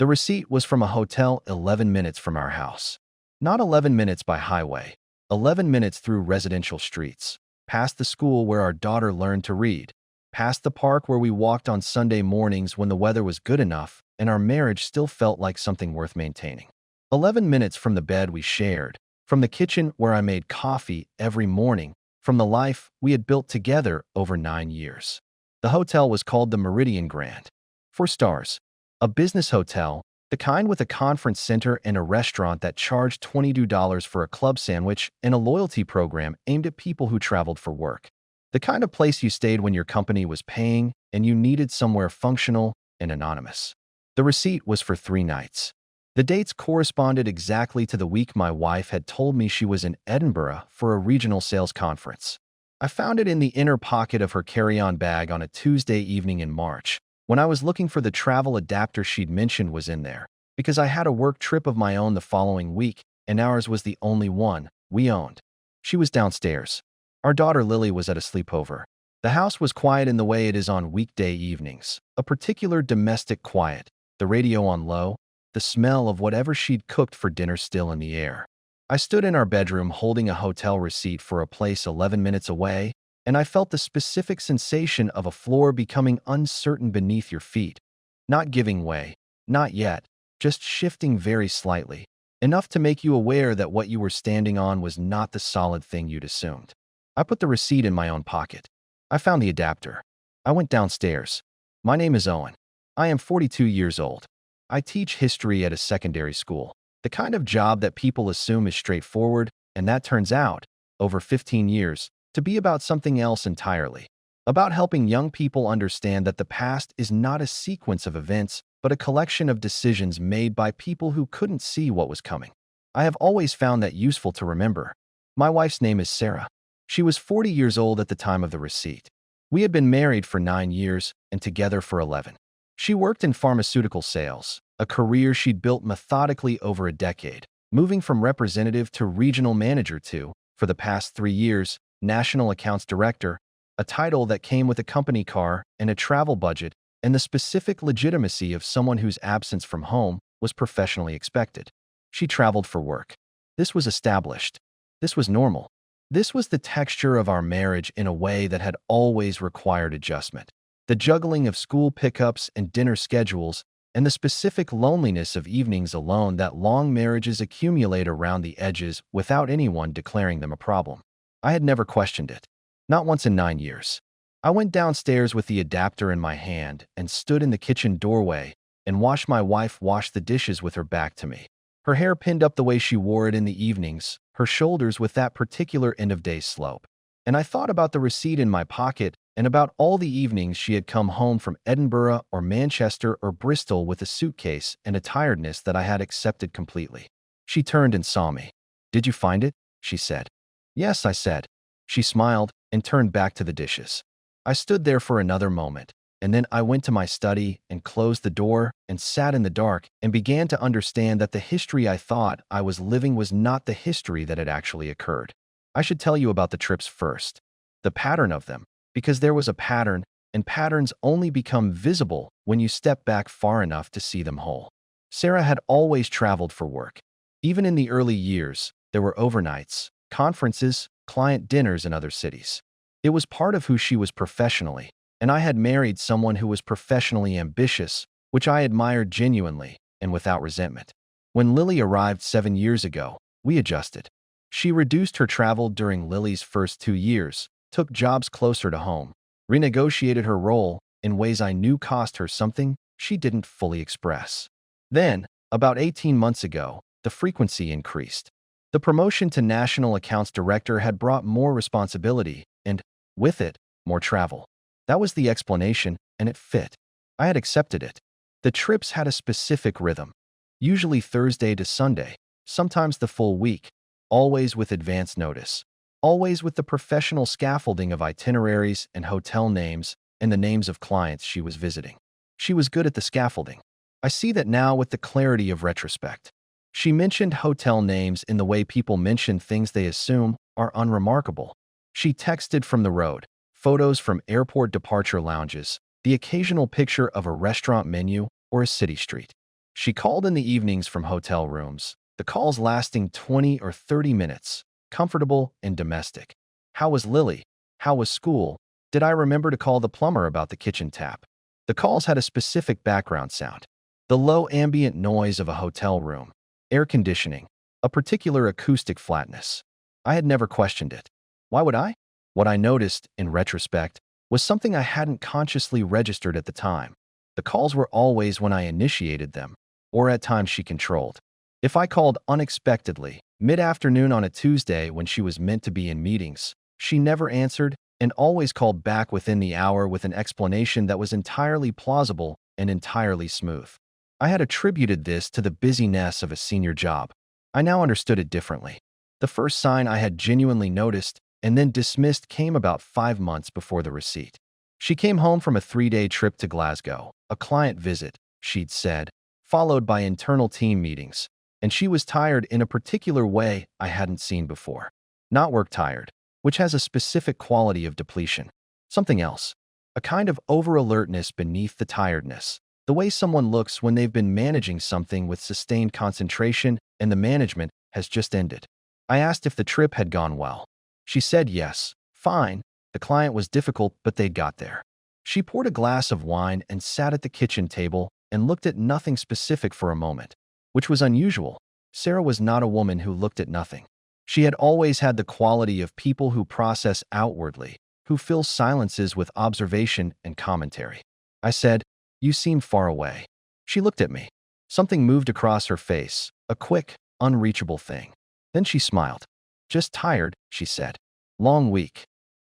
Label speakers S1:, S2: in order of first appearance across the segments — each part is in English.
S1: The receipt was from a hotel 11 minutes from our house. Not 11 minutes by highway, 11 minutes through residential streets, past the school where our daughter learned to read, past the park where we walked on Sunday mornings when the weather was good enough and our marriage still felt like something worth maintaining. 11 minutes from the bed we shared, from the kitchen where I made coffee every morning, from the life we had built together over 9 years. The hotel was called the Meridian Grand. 4 stars. A business hotel, the kind with a conference center and a restaurant that charged $22 for a club sandwich and a loyalty program aimed at people who traveled for work. The kind of place you stayed when your company was paying and you needed somewhere functional and anonymous. The receipt was for 3 nights. The dates corresponded exactly to the week my wife had told me she was in Edinburgh for a regional sales conference. I found it in the inner pocket of her carry-on bag on a Tuesday evening in March. When I was looking for the travel adapter she'd mentioned was in there, because I had a work trip of my own the following week, and ours was the only one we owned. She was downstairs. Our daughter Lily was at a sleepover. The house was quiet in the way it is on weekday evenings, a particular domestic quiet, the radio on low, the smell of whatever she'd cooked for dinner still in the air. I stood in our bedroom holding a hotel receipt for a place 11 minutes away, and I felt the specific sensation of a floor becoming uncertain beneath your feet. Not giving way, not yet, just shifting very slightly, enough to make you aware that what you were standing on was not the solid thing you'd assumed. I put the receipt in my own pocket. I found the adapter. I went downstairs. My name is Owen. I am 42 years old. I teach history at a secondary school, the kind of job that people assume is straightforward, and that turns out, over 15 years, to be about something else entirely. About helping young people understand that the past is not a sequence of events, but a collection of decisions made by people who couldn't see what was coming. I have always found that useful to remember. My wife's name is Sarah. She was 40 years old at the time of the receipt. We had been married for 9 years and together for 11. She worked in pharmaceutical sales, a career she'd built methodically over a decade, moving from representative to regional manager to, for the past 3 years, National Accounts Director, a title that came with a company car and a travel budget and the specific legitimacy of someone whose absence from home was professionally expected. She traveled for work. This was established. This was normal. This was the texture of our marriage in a way that had always required adjustment. The juggling of school pickups and dinner schedules and the specific loneliness of evenings alone that long marriages accumulate around the edges without anyone declaring them a problem. I had never questioned it. Not once in 9 years. I went downstairs with the adapter in my hand and stood in the kitchen doorway and watched my wife wash the dishes with her back to me. Her hair pinned up the way she wore it in the evenings, her shoulders with that particular end-of-day slope. And I thought about the receipt in my pocket and about all the evenings she had come home from Edinburgh or Manchester or Bristol with a suitcase and a tiredness that I had accepted completely. She turned and saw me. "Did you find it?" she said. "Yes," I said. She smiled and turned back to the dishes. I stood there for another moment, and then I went to my study and closed the door and sat in the dark and began to understand that the history I thought I was living was not the history that had actually occurred. I should tell you about the trips first, the pattern of them, because there was a pattern, and patterns only become visible when you step back far enough to see them whole. Sarah had always traveled for work. Even in the early years, there were overnights, conferences, client dinners in other cities. It was part of who she was professionally, and I had married someone who was professionally ambitious, which I admired genuinely and without resentment. When Lily arrived 7 years ago, we adjusted. She reduced her travel during Lily's first 2 years, took jobs closer to home, renegotiated her role in ways I knew cost her something she didn't fully express. Then, about 18 months ago, the frequency increased. The promotion to National Accounts Director had brought more responsibility and, with it, more travel. That was the explanation, and it fit. I had accepted it. The trips had a specific rhythm, usually Thursday to Sunday, sometimes the full week, always with advance notice, always with the professional scaffolding of itineraries and hotel names and the names of clients she was visiting. She was good at the scaffolding. I see that now with the clarity of retrospect. She mentioned hotel names in the way people mention things they assume are unremarkable. She texted from the road, photos from airport departure lounges, the occasional picture of a restaurant menu or a city street. She called in the evenings from hotel rooms, the calls lasting 20 or 30 minutes, comfortable and domestic. How was Lily? How was school? Did I remember to call the plumber about the kitchen tap? The calls had a specific background sound. The low ambient noise of a hotel room, air conditioning, a particular acoustic flatness. I had never questioned it. Why would I? What I noticed, in retrospect, was something I hadn't consciously registered at the time. The calls were always when I initiated them, or at times she controlled. If I called unexpectedly, mid-afternoon on a Tuesday when she was meant to be in meetings, she never answered and always called back within the hour with an explanation that was entirely plausible and entirely smooth. I had attributed this to the busyness of a senior job. I now understood it differently. The first sign I had genuinely noticed and then dismissed came about 5 months before the receipt. She came home from a 3-day trip to Glasgow, a client visit, she'd said, followed by internal team meetings, and she was tired in a particular way I hadn't seen before. Not work tired, which has a specific quality of depletion. Something else. A kind of over-alertness beneath the tiredness. The way someone looks when they've been managing something with sustained concentration and the management has just ended. I asked if the trip had gone well. She said yes, fine. The client was difficult, but they'd got there. She poured a glass of wine and sat at the kitchen table and looked at nothing specific for a moment, which was unusual. Sarah was not a woman who looked at nothing. She had always had the quality of people who process outwardly, who fill silences with observation and commentary. I said, "You seem far away." She looked at me. Something moved across her face, a quick, unreachable thing. Then she smiled. "Just tired," she said. "Long week."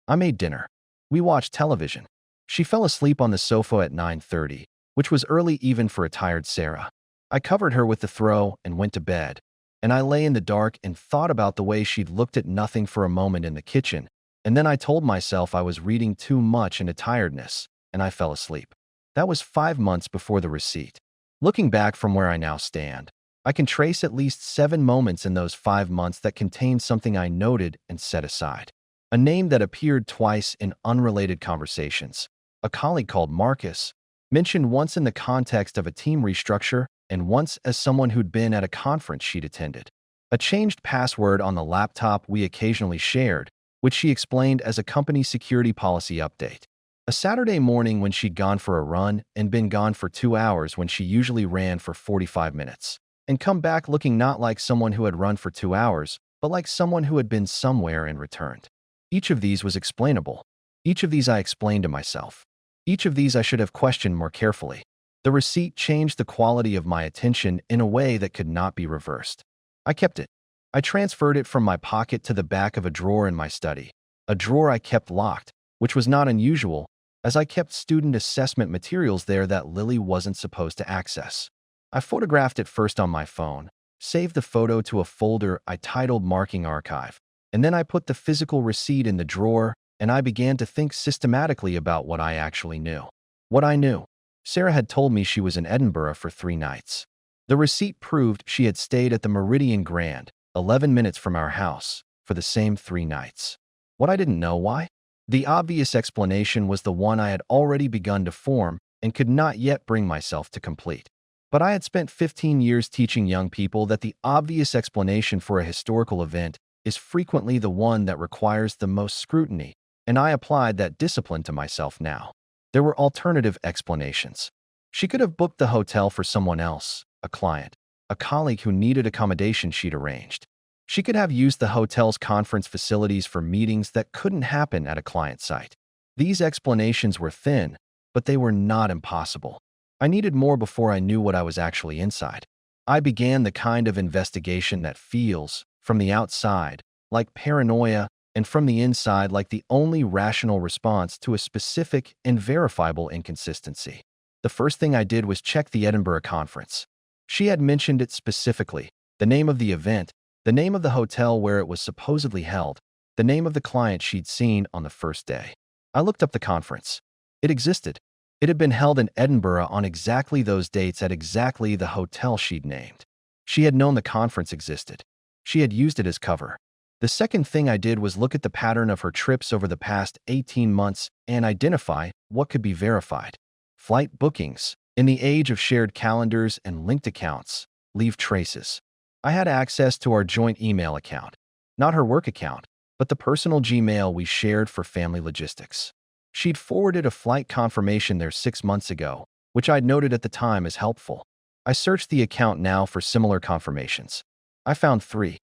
S1: I made dinner. We watched television. She fell asleep on the sofa at 9:30, which was early even for a tired Sarah. I covered her with the throw and went to bed, and I lay in the dark and thought about the way she'd looked at nothing for a moment in the kitchen, and then I told myself I was reading too much into tiredness, and I fell asleep. That was 5 months before the receipt. Looking back from where I now stand, I can trace at least 7 moments in those 5 months that contained something I noted and set aside. A name that appeared twice in unrelated conversations. A colleague called Marcus, mentioned once in the context of a team restructure and once as someone who'd been at a conference she'd attended. A changed password on the laptop we occasionally shared, which she explained as a company security policy update. A Saturday morning when she'd gone for a run and been gone for 2 hours when she usually ran for 45 minutes, and come back looking not like someone who had run for 2 hours, but like someone who had been somewhere and returned. Each of these was explainable. Each of these I explained to myself. Each of these I should have questioned more carefully. The receipt changed the quality of my attention in a way that could not be reversed. I kept it. I transferred it from my pocket to the back of a drawer in my study, a drawer I kept locked, which was not unusual, as I kept student assessment materials there that Lily wasn't supposed to access. I photographed it first on my phone, saved the photo to a folder I titled Marking Archive, and then I put the physical receipt in the drawer, and I began to think systematically about what I actually knew. What I knew. Sarah had told me she was in Edinburgh for 3 nights. The receipt proved she had stayed at the Meridian Grand, 11 minutes from our house, for the same 3 nights. What I didn't know why? The obvious explanation was the one I had already begun to form and could not yet bring myself to complete. But I had spent 15 years teaching young people that the obvious explanation for a historical event is frequently the one that requires the most scrutiny, and I applied that discipline to myself now. There were alternative explanations. She could have booked the hotel for someone else, a client, a colleague who needed accommodation she'd arranged. She could have used the hotel's conference facilities for meetings that couldn't happen at a client site. These explanations were thin, but they were not impossible. I needed more before I knew what I was actually inside. I began the kind of investigation that feels, from the outside, like paranoia, and from the inside like the only rational response to a specific and verifiable inconsistency. The first thing I did was check the Edinburgh conference. She had mentioned it specifically, the name of the event, the name of the hotel where it was supposedly held, the name of the client she'd seen on the first day. I looked up the conference. It existed. It had been held in Edinburgh on exactly those dates at exactly the hotel she'd named. She had known the conference existed. She had used it as cover. The second thing I did was look at the pattern of her trips over the past 18 months and identify what could be verified. Flight bookings, In the age of shared calendars and linked accounts, leave traces. I had access to our joint email account, not her work account, but the personal Gmail we shared for family logistics. She'd forwarded a flight confirmation there 6 months ago, which I'd noted at the time as helpful. I searched the account now for similar confirmations. I found three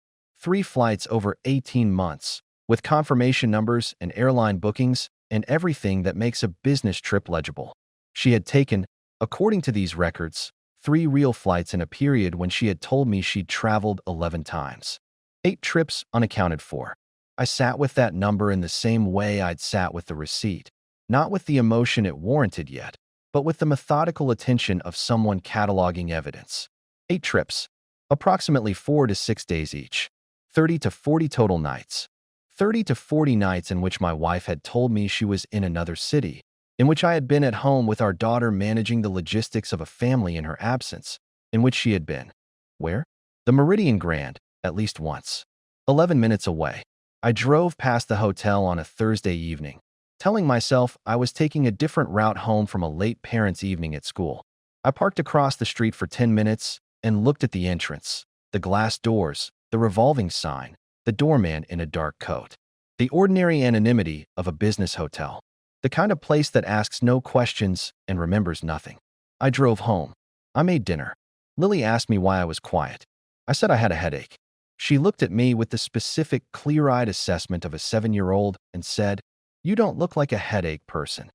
S1: flights over 18 months, with confirmation numbers and airline bookings and everything that makes a business trip legible. She had taken, according to these records, 3 real flights in a period when she had told me she'd traveled 11 times. 8 trips unaccounted for. I sat with that number in the same way I'd sat with the receipt, not with the emotion it warranted yet, but with the methodical attention of someone cataloging evidence. 8 trips, approximately 4 to 6 days each, 30 to 40 total nights. 30 to 40 nights in which my wife had told me she was in another city, in which I had been at home with our daughter managing the logistics of a family in her absence, in which she had been. Where? The Meridian Grand, at least once. 11 minutes away. I drove past the hotel on a Thursday evening, telling myself I was taking a different route home from a late parents' evening at school. I parked across the street for 10 minutes and looked at the entrance, the glass doors, the revolving sign, the doorman in a dark coat. The ordinary anonymity of a business hotel. The kind of place that asks no questions and remembers nothing. I drove home. I made dinner. Lily asked me why I was quiet. I said I had a headache. She looked at me with the specific, clear-eyed assessment of a 7-year-old and said, "You don't look like a headache person."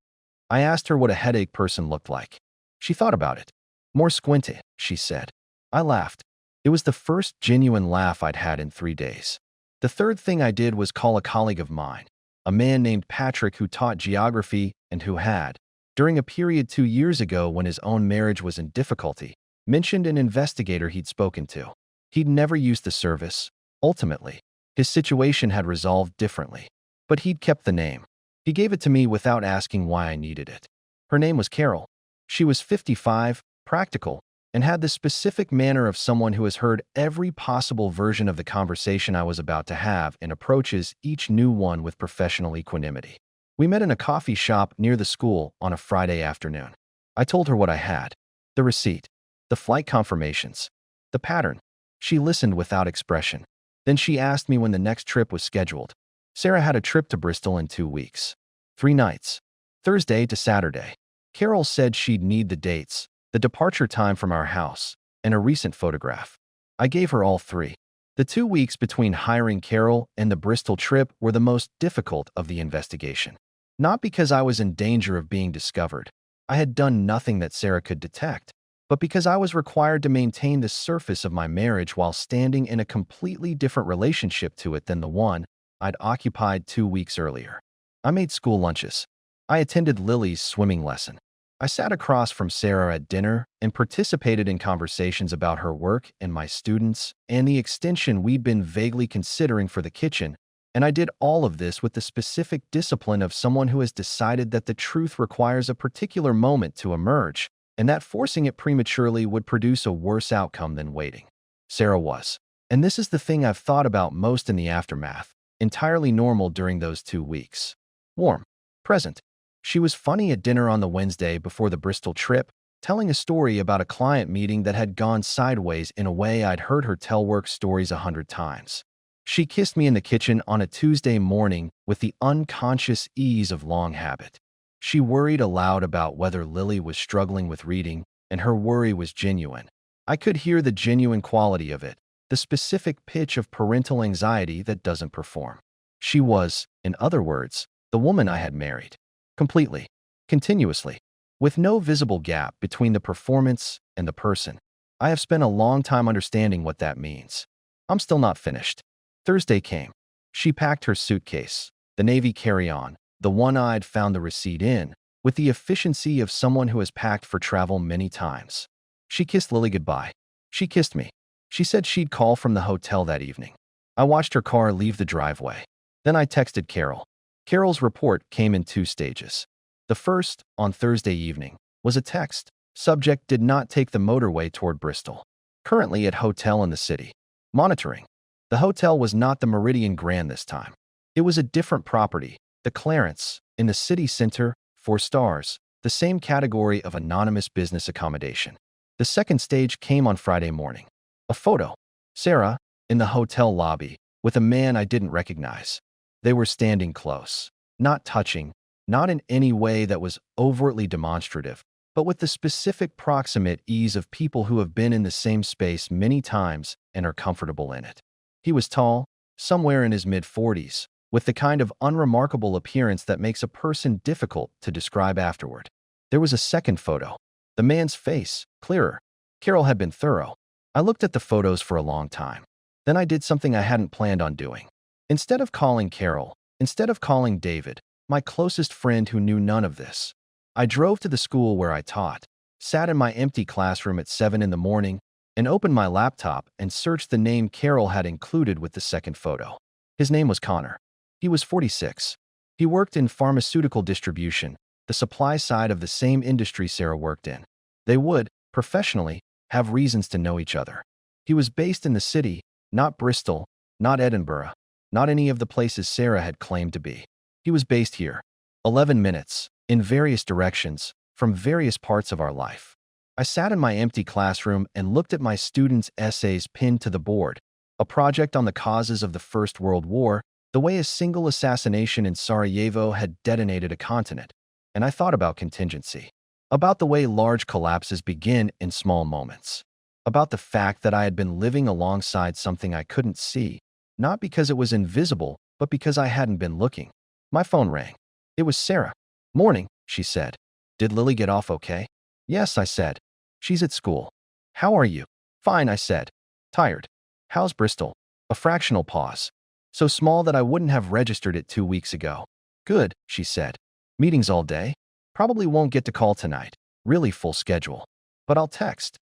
S1: I asked her what a headache person looked like. She thought about it. "More squinty," she said. I laughed. It was the first genuine laugh I'd had in 3 days. The third thing I did was call a colleague of mine, a man named Patrick who taught geography and who had, during a period 2 years ago when his own marriage was in difficulty, mentioned an investigator he'd spoken to. He'd never used the service. Ultimately, his situation had resolved differently, but he'd kept the name. He gave it to me without asking why I needed it. Her name was Carol. She was 55, practical, and had the specific manner of someone who has heard every possible version of the conversation I was about to have and approaches each new one with professional equanimity. We met in a coffee shop near the school on a Friday afternoon. I told her what I had, the receipt, the flight confirmations, the pattern. She listened without expression. Then she asked me when the next trip was scheduled. Sarah had a trip to Bristol in 2 weeks. 3 nights. Thursday to Saturday. Carol said she'd need the dates, the departure time from our house, and a recent photograph. I gave her all 3. The 2 weeks between hiring Carol and the Bristol trip were the most difficult of the investigation. Not because I was in danger of being discovered. I had done nothing that Sarah could detect, but because I was required to maintain the surface of my marriage while standing in a completely different relationship to it than the one I'd occupied 2 weeks earlier. I made school lunches. I attended Lily's swimming lesson. I sat across from Sarah at dinner and participated in conversations about her work and my students and the extension we'd been vaguely considering for the kitchen, and I did all of this with the specific discipline of someone who has decided that the truth requires a particular moment to emerge, and that forcing it prematurely would produce a worse outcome than waiting. Sarah was, and this is the thing I've thought about most in the aftermath, entirely normal during those 2 weeks. Warm. Present. She was funny at dinner on the Wednesday before the Bristol trip, telling a story about a client meeting that had gone sideways in a way I'd heard her tell work stories 100 times. She kissed me in the kitchen on a Tuesday morning with the unconscious ease of long habit. She worried aloud about whether Lily was struggling with reading, and her worry was genuine. I could hear the genuine quality of it, the specific pitch of parental anxiety that doesn't perform. She was, in other words, the woman I had married. Completely. Continuously. With no visible gap between the performance and the person. I have spent a long time understanding what that means. I'm still not finished. Thursday came. She packed her suitcase, the navy carry-on, the one I'd found the receipt in, with the efficiency of someone who has packed for travel many times. She kissed Lily goodbye. She kissed me. She said she'd call from the hotel that evening. I watched her car leave the driveway. Then I texted Carol. Carol's report came in 2 stages. The first, on Thursday evening, was a text. Subject did not take the motorway toward Bristol. Currently at hotel in the city. Monitoring. The hotel was not the Meridian Grand this time. It was a different property, the Clarence, in the city center, 4 stars, the same category of anonymous business accommodation. The second stage came on Friday morning. A photo. Sarah, in the hotel lobby, with a man I didn't recognize. They were standing close, not touching, not in any way that was overtly demonstrative, but with the specific proximate ease of people who have been in the same space many times and are comfortable in it. He was tall, somewhere in his mid-40s, with the kind of unremarkable appearance that makes a person difficult to describe afterward. There was a second photo. The man's face, clearer. Carol had been thorough. I looked at the photos for a long time. Then I did something I hadn't planned on doing. Instead of calling Carol, instead of calling David, my closest friend who knew none of this, I drove to the school where I taught, sat in my empty classroom at 7 in the morning, and opened my laptop and searched the name Carol had included with the second photo. His name was Connor. He was 46. He worked in pharmaceutical distribution, the supply side of the same industry Sarah worked in. They would, professionally, have reasons to know each other. He was based in the city, not Bristol, not Edinburgh, not any of the places Sarah had claimed to be. He was based here. 11 minutes, in various directions, from various parts of our life. I sat in my empty classroom and looked at my students' essays pinned to the board, a project on the causes of the First World War, the way a single assassination in Sarajevo had detonated a continent, and I thought about contingency, about the way large collapses begin in small moments, about the fact that I had been living alongside something I couldn't see, not because it was invisible, but because I hadn't been looking. My phone rang. It was Sarah. "Morning," she said. "Did Lily get off okay?" "Yes," I said. "She's at school." "How are you?" "Fine," I said. "Tired." "How's Bristol?" A fractional pause. So small that I wouldn't have registered it 2 weeks ago. "Good," she said. "Meetings all day? Probably won't get to call tonight. Really full schedule. But I'll text."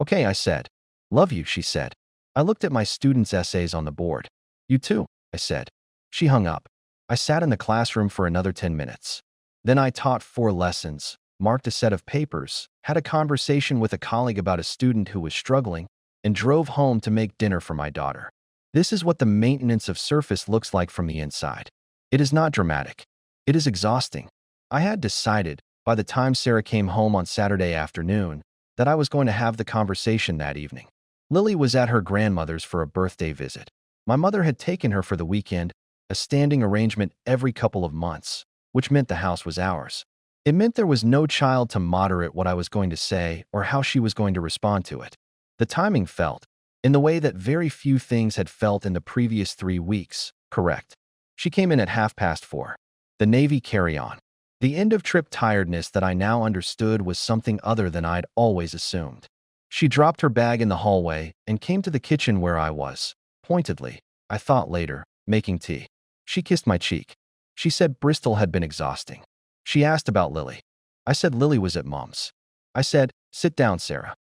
S1: "Okay," I said. "Love you," she said. I looked at my students' essays on the board. "You too," I said. She hung up. I sat in the classroom for another 10 minutes. Then I taught 4 lessons, marked a set of papers, had a conversation with a colleague about a student who was struggling, and drove home to make dinner for my daughter. This is what the maintenance of surface looks like from the inside. It is not dramatic. It is exhausting. I had decided, by the time Sarah came home on Saturday afternoon, that I was going to have the conversation that evening. Lily was at her grandmother's for a birthday visit. My mother had taken her for the weekend, a standing arrangement every couple of months, which meant the house was ours. It meant there was no child to moderate what I was going to say or how she was going to respond to it. The timing felt, in the way that very few things had felt in the previous 3 weeks, correct. She came in at 4:30. The Navy carry-on. The end-of-trip tiredness that I now understood was something other than I'd always assumed. She dropped her bag in the hallway and came to the kitchen where I was, pointedly, I thought later, making tea. She kissed my cheek. She said Bristol had been exhausting. She asked about Lily. I said Lily was at Mom's. I said, "Sit down, Sarah."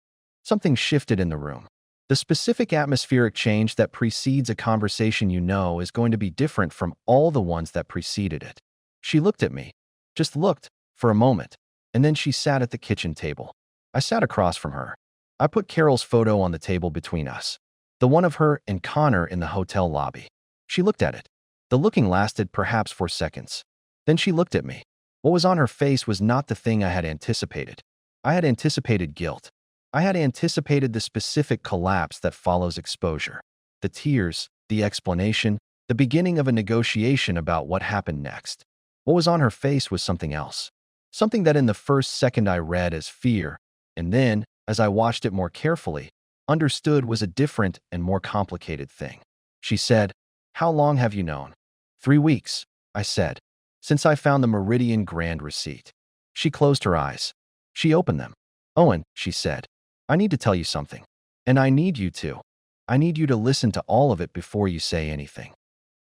S1: Something shifted in the room. The specific atmospheric change that precedes a conversation you know is going to be different from all the ones that preceded it. She looked at me. Just looked, for a moment, and then she sat at the kitchen table. I sat across from her. I put Carol's photo on the table between us, the one of her and Connor in the hotel lobby. She looked at it. The looking lasted perhaps 4 seconds. Then she looked at me. What was on her face was not the thing I had anticipated. I had anticipated guilt. I had anticipated the specific collapse that follows exposure. The tears, the explanation, the beginning of a negotiation about what happened next. What was on her face was something else. Something that in the first second I read as fear, and then, as I watched it more carefully, understood was a different and more complicated thing. She said, "How long have you known?" 3 weeks, I said, "since I found the Meridian Grand receipt." She closed her eyes. She opened them. "Owen," she said, "I need to tell you something. And I need you to. I need you to listen to all of it before you say anything."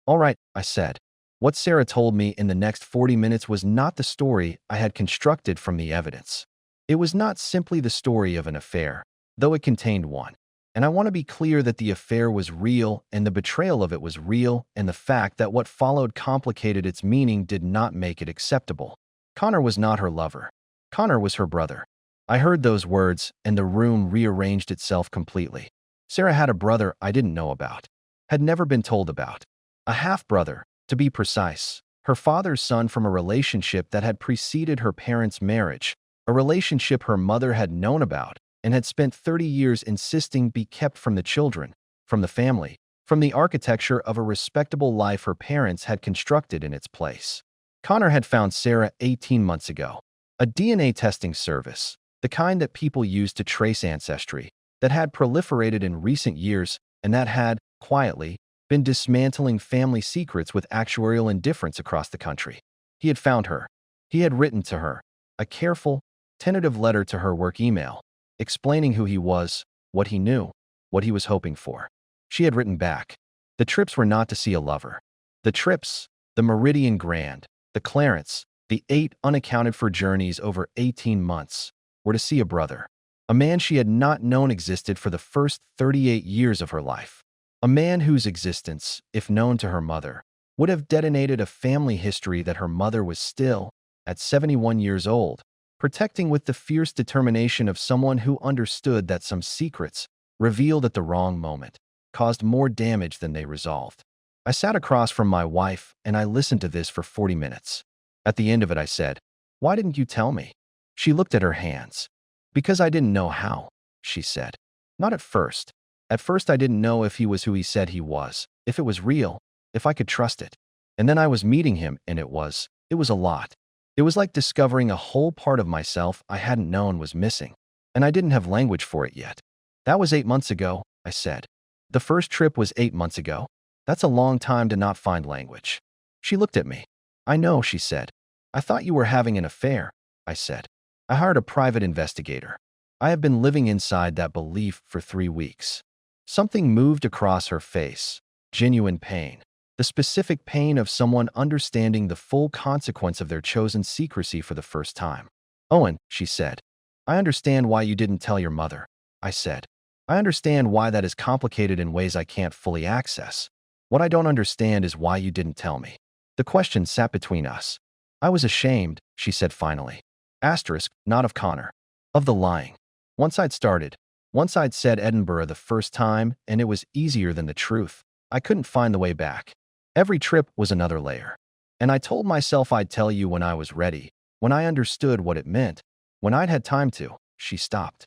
S1: "All right," I said. What Sarah told me in the next 40 minutes was not the story I had constructed from the evidence. It was not simply the story of an affair, though it contained one. And I want to be clear that the affair was real and the betrayal of it was real, and the fact that what followed complicated its meaning did not make it acceptable. Connor was not her lover. Connor was her brother. I heard those words, and the room rearranged itself completely. Sarah had a brother I didn't know about, had never been told about. A half-brother, to be precise. her father's son from a relationship that had preceded her parents' marriage, a relationship her mother had known about and had spent 30 years insisting be kept from the children, from the family, from the architecture of a respectable life her parents had constructed in its place. Connor had found Sarah 18 months ago. A DNA testing service, the kind that people use to trace ancestry, that had proliferated in recent years and that had, quietly, been dismantling family secrets with actuarial indifference across the country. He had found her. He had written to her, a careful, tentative letter to her work email, explaining who he was, what he knew, what he was hoping for. She had written back. The trips were not to see a lover. The trips, the Meridian Grand, the Clarence, the 8 unaccounted-for journeys over 18 months, were to see a brother, a man she had not known existed for the first 38 years of her life, a man whose existence, if known to her mother, would have detonated a family history that her mother was still, at 71 years old, protecting with the fierce determination of someone who understood that some secrets, revealed at the wrong moment, caused more damage than they resolved. I sat across from my wife and I listened to this for 40 minutes. At the end of it, I said, "Why didn't you tell me?" She looked at her hands. "Because I didn't know how," she said. "Not at first. At first I didn't know if he was who he said he was, if it was real, if I could trust it. And then I was meeting him and it was a lot. It was like discovering a whole part of myself I hadn't known was missing, and I didn't have language for it yet." "That was 8 months ago," I said. "The first trip was 8 months ago. That's a long time to not find language." She looked at me. "I know," she said. "I thought you were having an affair," I said. "I hired a private investigator. I have been living inside that belief for 3 weeks." Something moved across her face. Genuine pain. The specific pain of someone understanding the full consequence of their chosen secrecy for the first time. "Owen," she said, "I understand why you didn't tell your mother," I said. "I understand why that is complicated in ways I can't fully access. What I don't understand is why you didn't tell me." The question sat between us. "I was ashamed," she said finally. Asterisk, not of Connor. Of the lying. Once I'd started, once I'd said Edinburgh the first time, and it was easier than the truth, I couldn't find the way back. Every trip was another layer. And I told myself I'd tell you when I was ready, when I understood what it meant, when I'd had time to. She stopped.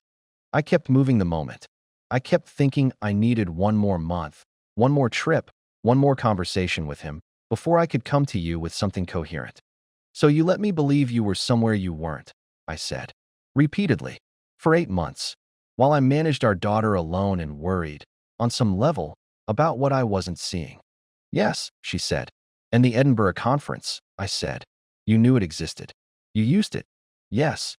S1: I kept moving the moment. I kept thinking I needed one more month, one more trip, one more conversation with him, before I could come to you with something coherent. "So you let me believe you were somewhere you weren't," I said. Repeatedly. For 8 months. While I managed our daughter alone and worried, on some level, about what I wasn't seeing. "Yes," she said. "And the Edinburgh conference," I said. "You knew it existed. You used it." "Yes."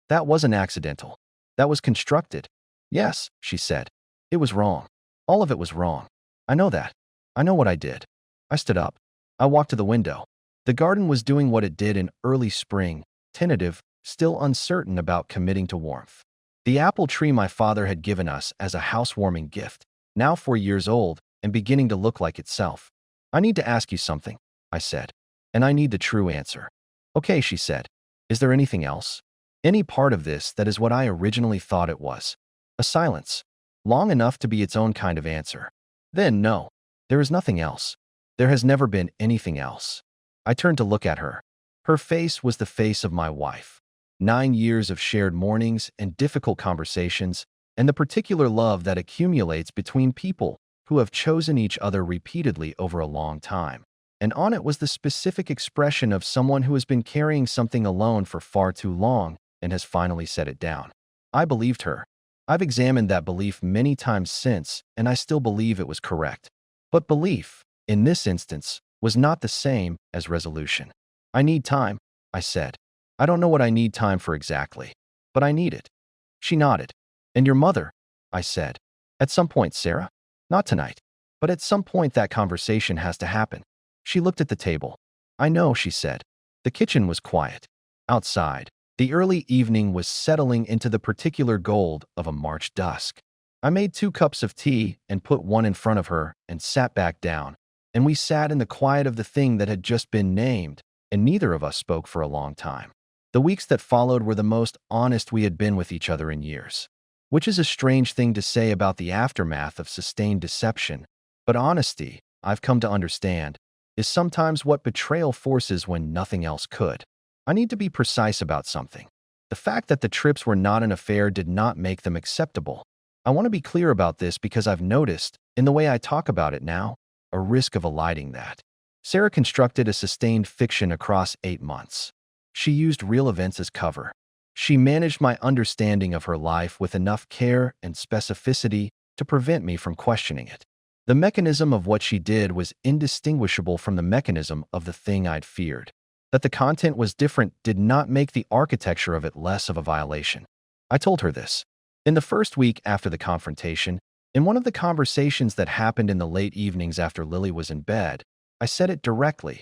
S1: "That wasn't accidental. That was constructed." "Yes," she said. "It was wrong. All of it was wrong. I know that. I know what I did." I stood up. I walked to the window. The garden was doing what it did in early spring, tentative, still uncertain about committing to warmth. The apple tree my father had given us as a housewarming gift, now 4 years old and beginning to look like itself. "I need to ask you something," I said. "And I need the true answer." "Okay," she said. "Is there anything else? Any part of this that is what I originally thought it was?" A silence. Long enough to be its own kind of answer. Then, "No. There is nothing else. There has never been anything else." I turned to look at her. Her face was the face of my wife. 9 years of shared mornings and difficult conversations, and the particular love that accumulates between people who have chosen each other repeatedly over a long time. And on it was the specific expression of someone who has been carrying something alone for far too long and has finally set it down. I believed her. I've examined that belief many times since, and I still believe it was correct. But belief, in this instance, was not the same as resolution. "I need time," I said. "I don't know what I need time for exactly, but I need it." She nodded. "And your mother?" I said. "At some point, Sarah. Not tonight. But at some point that conversation has to happen." She looked at the table. "I know," she said. The kitchen was quiet. Outside, the early evening was settling into the particular gold of a March dusk. I made 2 cups of tea and put one in front of her and sat back down, and we sat in the quiet of the thing that had just been named, and neither of us spoke for a long time. The weeks that followed were the most honest we had been with each other in years, which is a strange thing to say about the aftermath of sustained deception, but honesty, I've come to understand, is sometimes what betrayal forces when nothing else could. I need to be precise about something. The fact that the trips were not an affair did not make them acceptable. I want to be clear about this because I've noticed, in the way I talk about it now, a risk of eliding that. Sarah constructed a sustained fiction across 8 months. She used real events as cover. She managed my understanding of her life with enough care and specificity to prevent me from questioning it. The mechanism of what she did was indistinguishable from the mechanism of the thing I'd feared. That the content was different did not make the architecture of it less of a violation. I told her this. In the first week after the confrontation, in one of the conversations that happened in the late evenings after Lily was in bed, I said it directly.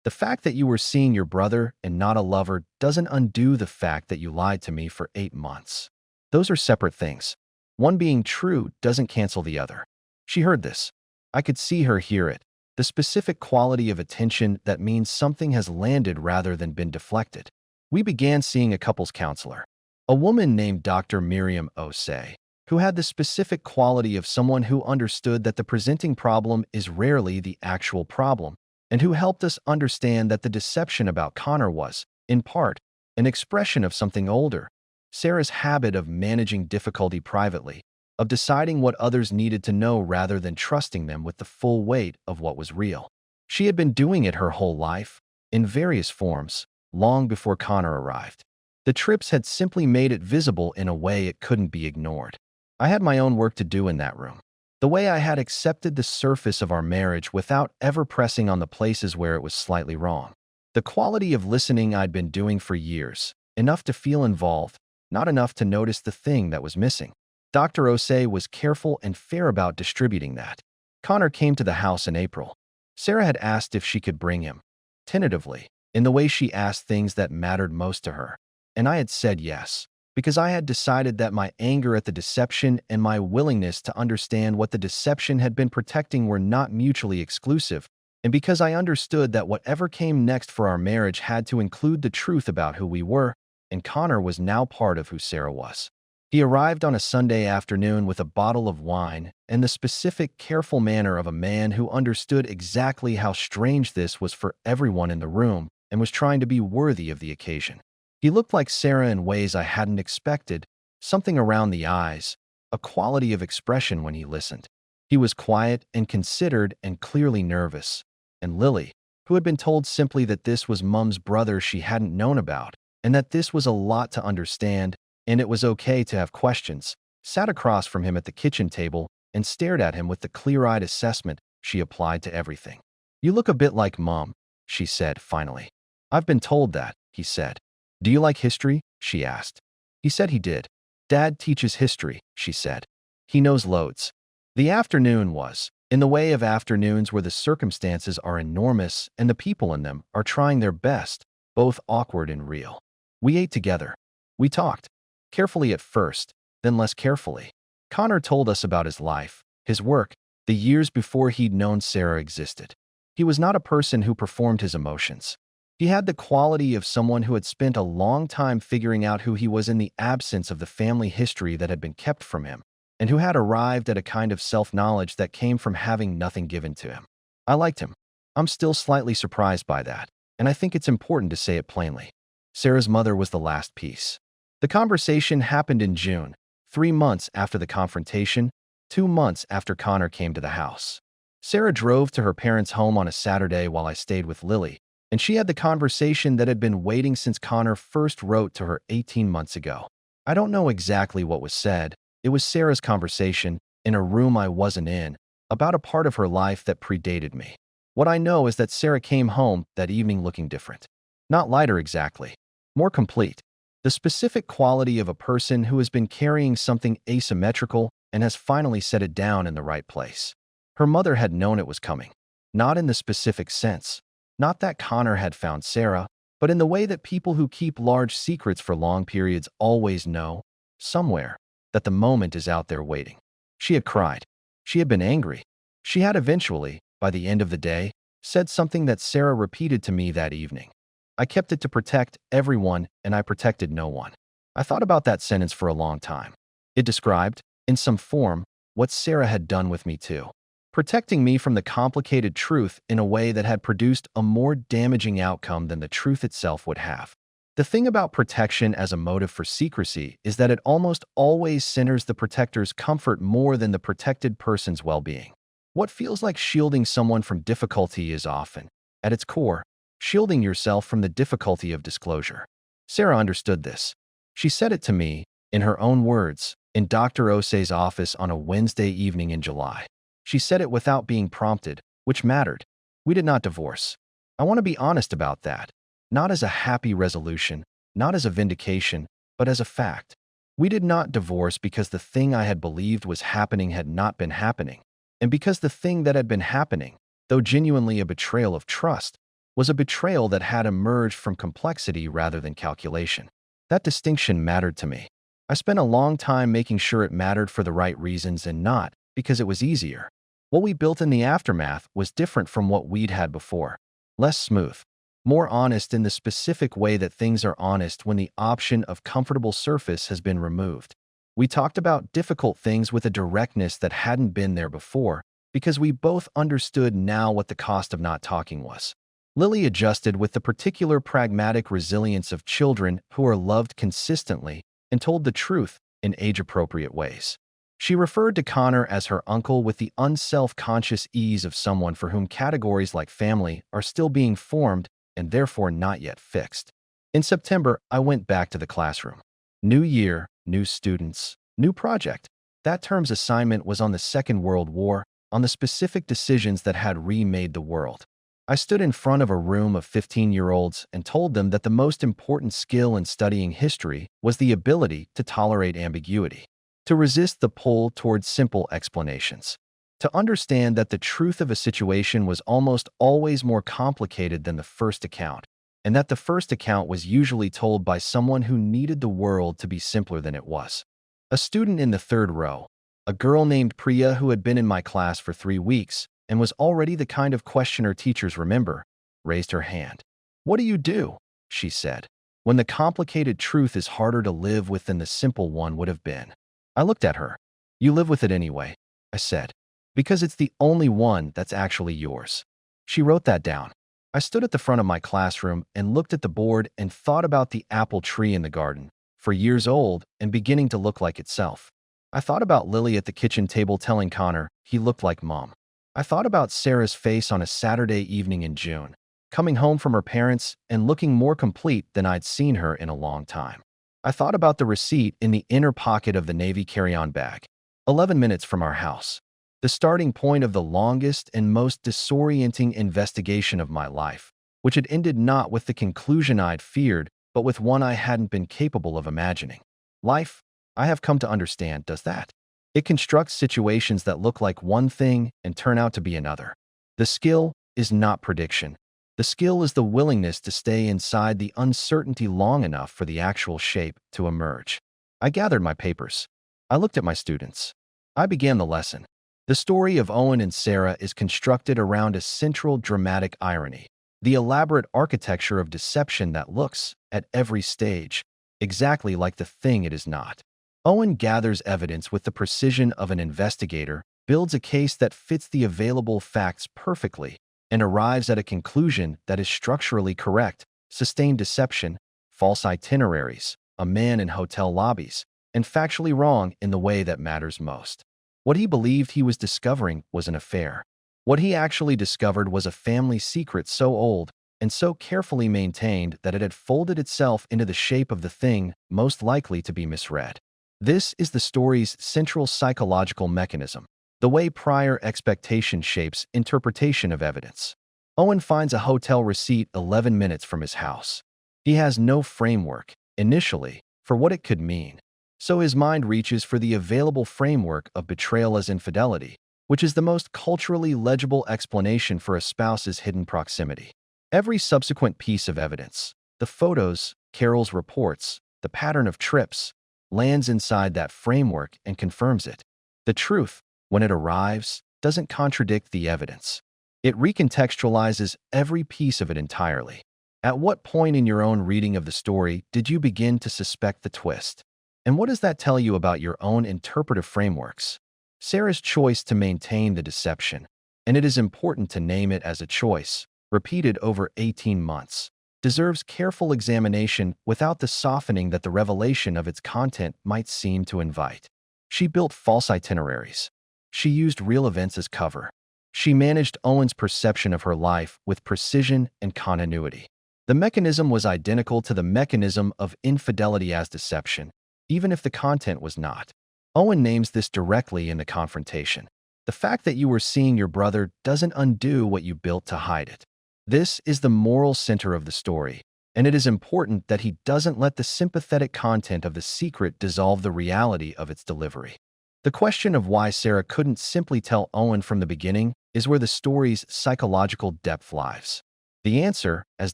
S1: The fact that you were seeing your brother and not a lover doesn't undo the fact that you lied to me for 8 months. Those are separate things. One being true doesn't cancel the other. She heard this. I could see her hear it. The specific quality of attention that means something has landed rather than been deflected. We began seeing a couples counselor, a woman named Dr. Miriam Osei, who had the specific quality of someone who understood that the presenting problem is rarely the actual problem, and who helped us understand that the deception about Connor was, in part, an expression of something older. Sarah's habit of managing difficulty privately, of deciding what others needed to know rather than trusting them with the full weight of what was real. She had been doing it her whole life, in various forms, long before Connor arrived. The trips had simply made it visible in a way it couldn't be ignored. I had my own work to do in that room. The way I had accepted the surface of our marriage without ever pressing on the places where it was slightly wrong. The quality of listening I'd been doing for years, enough to feel involved, not enough to notice the thing that was missing. Dr. Osei was careful and fair about distributing that. Connor came to the house in April. Sarah had asked if she could bring him, tentatively, in the way she asked things that mattered most to her. And I had said yes, because I had decided that my anger at the deception and my willingness to understand what the deception had been protecting were not mutually exclusive, and because I understood that whatever came next for our marriage had to include the truth about who we were, and Connor was now part of who Sarah was. He arrived on a Sunday afternoon with a bottle of wine and the specific, careful manner of a man who understood exactly how strange this was for everyone in the room and was trying to be worthy of the occasion. He looked like Sarah in ways I hadn't expected, something around the eyes, a quality of expression when he listened. He was quiet and considered and clearly nervous. And Lily, who had been told simply that this was Mum's brother she hadn't known about, and that this was a lot to understand, and it was okay to have questions, sat across from him at the kitchen table and stared at him with the clear-eyed assessment she applied to everything. "You look a bit like Mum," she said finally. "I've been told that," he said. "Do you like history?" she asked. He said he did. "Dad teaches history," she said. "He knows loads." The afternoon was, in the way of afternoons where the circumstances are enormous and the people in them are trying their best, both awkward and real. We ate together. We talked. Carefully at first, then less carefully. Connor told us about his life, his work, the years before he'd known Sarah existed. He was not a person who performed his emotions. He had the quality of someone who had spent a long time figuring out who he was in the absence of the family history that had been kept from him, and who had arrived at a kind of self-knowledge that came from having nothing given to him. I liked him. I'm still slightly surprised by that, and I think it's important to say it plainly. Sarah's mother was the last piece. The conversation happened in June, 3 months after the confrontation, 2 months after Connor came to the house. Sarah drove to her parents' home on a Saturday while I stayed with Lily, and she had the conversation that had been waiting since Connor first wrote to her 18 months ago. I don't know exactly what was said. It was Sarah's conversation, in a room I wasn't in, about a part of her life that predated me. What I know is that Sarah came home that evening looking different. Not lighter exactly, more complete. The specific quality of a person who has been carrying something asymmetrical and has finally set it down in the right place. Her mother had known it was coming. Not in the specific sense. Not that Connor had found Sarah, but in the way that people who keep large secrets for long periods always know, somewhere, that the moment is out there waiting. She had cried. She had been angry. She had eventually, by the end of the day, said something that Sarah repeated to me that evening. I kept it to protect everyone, and I protected no one. I thought about that sentence for a long time. It described, in some form, what Sarah had done with me too. protecting me from the complicated truth in a way that had produced a more damaging outcome than the truth itself would have. The thing about protection as a motive for secrecy is that it almost always centers the protector's comfort more than the protected person's well-being. What feels like shielding someone from difficulty is often, at its core, shielding yourself from the difficulty of disclosure. Sarah understood this. She said it to me, in her own words, in Dr. Osei's office on a Wednesday evening in July. She said it without being prompted, which mattered. We did not divorce. I want to be honest about that. Not as a happy resolution, not as a vindication, but as a fact. We did not divorce because the thing I had believed was happening had not been happening, and because the thing that had been happening, though genuinely a betrayal of trust, was a betrayal that had emerged from complexity rather than calculation. That distinction mattered to me. I spent a long time making sure it mattered for the right reasons and not because it was easier. What we built in the aftermath was different from what we'd had before. Less smooth. More honest in the specific way that things are honest when the option of comfortable surface has been removed. We talked about difficult things with a directness that hadn't been there before because we both understood now what the cost of not talking was. Lily adjusted with the particular pragmatic resilience of children who are loved consistently and told the truth in age-appropriate ways. She referred to Connor as her uncle with the unself-conscious ease of someone for whom categories like family are still being formed and therefore not yet fixed. In September, I went back to the classroom. New year, new students, new project. That term's assignment was on the Second World War, on the specific decisions that had remade the world. I stood in front of a room of 15-year-olds and told them that the most important skill in studying history was the ability to tolerate ambiguity, to resist the pull towards simple explanations, to understand that the truth of a situation was almost always more complicated than the first account, and that the first account was usually told by someone who needed the world to be simpler than it was. A student in the third row, a girl named Priya who had been in my class for 3 weeks and was already the kind of questioner teachers remember, raised her hand. "What do you do?" she said, "when the complicated truth is harder to live with than the simple one would have been?" I looked at her. "You live with it anyway," I said, "because it's the only one that's actually yours." She wrote that down. I stood at the front of my classroom and looked at the board and thought about the apple tree in the garden, for years old and beginning to look like itself. I thought about Lily at the kitchen table telling Connor he looked like Mom. I thought about Sarah's face on a Saturday evening in June, coming home from her parents and looking more complete than I'd seen her in a long time. I thought about the receipt in the inner pocket of the Navy carry-on bag, 11 minutes from our house, the starting point of the longest and most disorienting investigation of my life, which had ended not with the conclusion I'd feared, but with one I hadn't been capable of imagining. Life, I have come to understand, does that. It constructs situations that look like one thing and turn out to be another. The skill is not prediction. The skill is the willingness to stay inside the uncertainty long enough for the actual shape to emerge. I gathered my papers. I looked at my students. I began the lesson. The story of Owen and Sarah is constructed around a central dramatic irony, the elaborate architecture of deception that looks, at every stage, exactly like the thing it is not. Owen gathers evidence with the precision of an investigator, builds a case that fits the available facts perfectly, and arrives at a conclusion that is structurally correct: sustained deception, false itineraries, a man in hotel lobbies, and factually wrong in the way that matters most. What he believed he was discovering was an affair. What he actually discovered was a family secret so old and so carefully maintained that it had folded itself into the shape of the thing most likely to be misread. This is the story's central psychological mechanism, the way prior expectation shapes interpretation of evidence. Owen finds a hotel receipt 11 minutes from his house. He has no framework, initially, for what it could mean. So his mind reaches for the available framework of betrayal as infidelity, which is the most culturally legible explanation for a spouse's hidden proximity. Every subsequent piece of evidence, the photos, Carol's reports, the pattern of trips, lands inside that framework and confirms it. The truth, when it arrives, doesn't contradict the evidence. It recontextualizes every piece of it entirely. At what point in your own reading of the story did you begin to suspect the twist? And what does that tell you about your own interpretive frameworks? Sarah's choice to maintain the deception, and it is important to name it as a choice, repeated over 18 months, deserves careful examination without the softening that the revelation of its content might seem to invite. She built false itineraries. She used real events as cover. She managed Owen's perception of her life with precision and continuity. The mechanism was identical to the mechanism of infidelity as deception, even if the content was not. Owen names this directly in the confrontation. The fact that you were seeing your brother doesn't undo what you built to hide it. This is the moral center of the story, and it is important that he doesn't let the sympathetic content of the secret dissolve the reality of its delivery. The question of why Sarah couldn't simply tell Owen from the beginning is where the story's psychological depth lies. The answer, as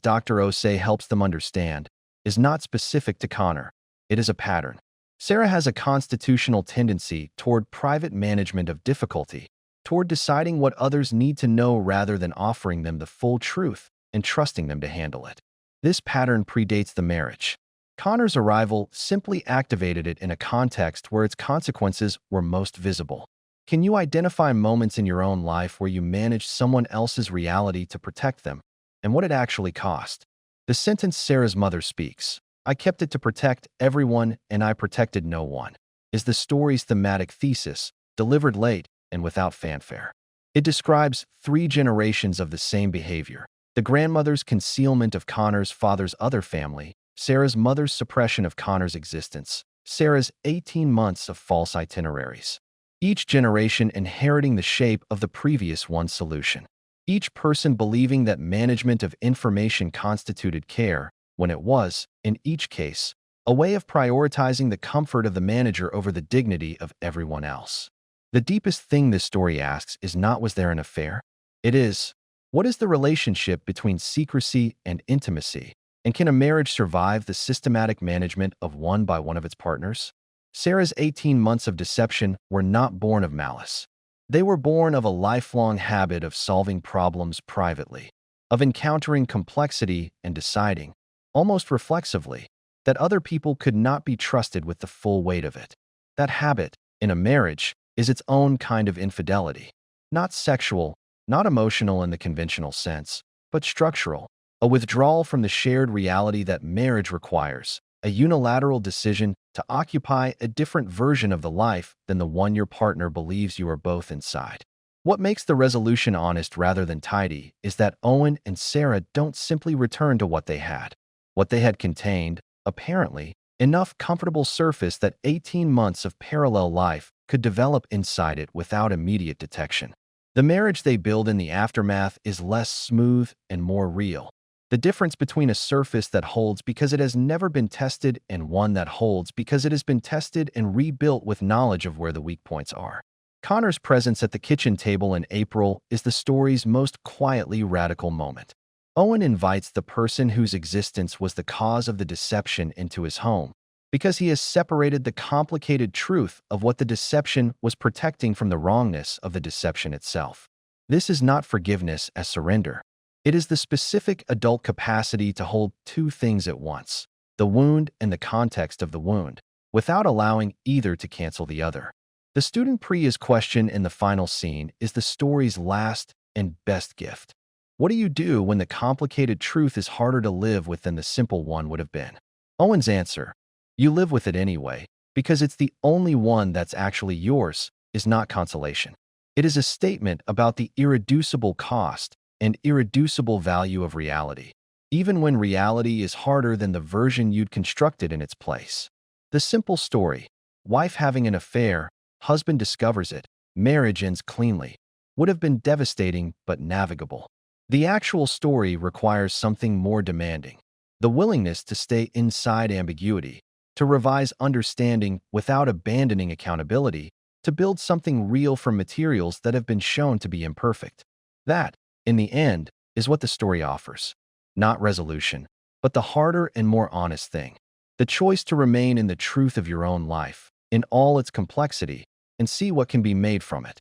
S1: Dr. Osei helps them understand, is not specific to Connor. It is a pattern. Sarah has a constitutional tendency toward private management of difficulty, toward deciding what others need to know rather than offering them the full truth and trusting them to handle it. This pattern predates the marriage. Connor's arrival simply activated it in a context where its consequences were most visible. Can you identify moments in your own life where you managed someone else's reality to protect them, and what it actually cost? The sentence Sarah's mother speaks, "I kept it to protect everyone and I protected no one," is the story's thematic thesis, delivered late and without fanfare. It describes 3 generations of the same behavior: the grandmother's concealment of Connor's father's other family, Sarah's mother's suppression of Connor's existence, Sarah's 18 months of false itineraries. Each generation inheriting the shape of the previous one's solution. Each person believing that management of information constituted care, when it was, in each case, a way of prioritizing the comfort of the manager over the dignity of everyone else. The deepest thing this story asks is not, was there an affair? It is, what is the relationship between secrecy and intimacy? And can a marriage survive the systematic management of one by one of its partners? Sarah's 18 months of deception were not born of malice. They were born of a lifelong habit of solving problems privately, of encountering complexity and deciding, almost reflexively, that other people could not be trusted with the full weight of it. That habit, in a marriage, is its own kind of infidelity. Not sexual, not emotional in the conventional sense, but structural. A withdrawal from the shared reality that marriage requires, a unilateral decision to occupy a different version of the life than the one your partner believes you are both inside. What makes the resolution honest rather than tidy is that Owen and Sarah don't simply return to what they had. What they had contained, apparently, enough comfortable surface that 18 months of parallel life could develop inside it without immediate detection. The marriage they build in the aftermath is less smooth and more real. The difference between a surface that holds because it has never been tested and one that holds because it has been tested and rebuilt with knowledge of where the weak points are. Connor's presence at the kitchen table in April is the story's most quietly radical moment. Owen invites the person whose existence was the cause of the deception into his home, because he has separated the complicated truth of what the deception was protecting from the wrongness of the deception itself. This is not forgiveness as surrender. It is the specific adult capacity to hold 2 things at once, the wound and the context of the wound, without allowing either to cancel the other. The student Priya's question in the final scene is the story's last and best gift. What do you do when the complicated truth is harder to live with than the simple one would have been? Owen's answer, you live with it anyway, because it's the only one that's actually yours, is not consolation. It is a statement about the irreducible cost and irreducible value of reality, even when reality is harder than the version you'd constructed in its place. The simple story, wife having an affair, husband discovers it, marriage ends cleanly, would have been devastating but navigable. The actual story requires something more demanding, the willingness to stay inside ambiguity, to revise understanding without abandoning accountability, to build something real from materials that have been shown to be imperfect. That, in the end, is what the story offers. Not resolution, but the harder and more honest thing. The choice to remain in the truth of your own life, in all its complexity, and see what can be made from it.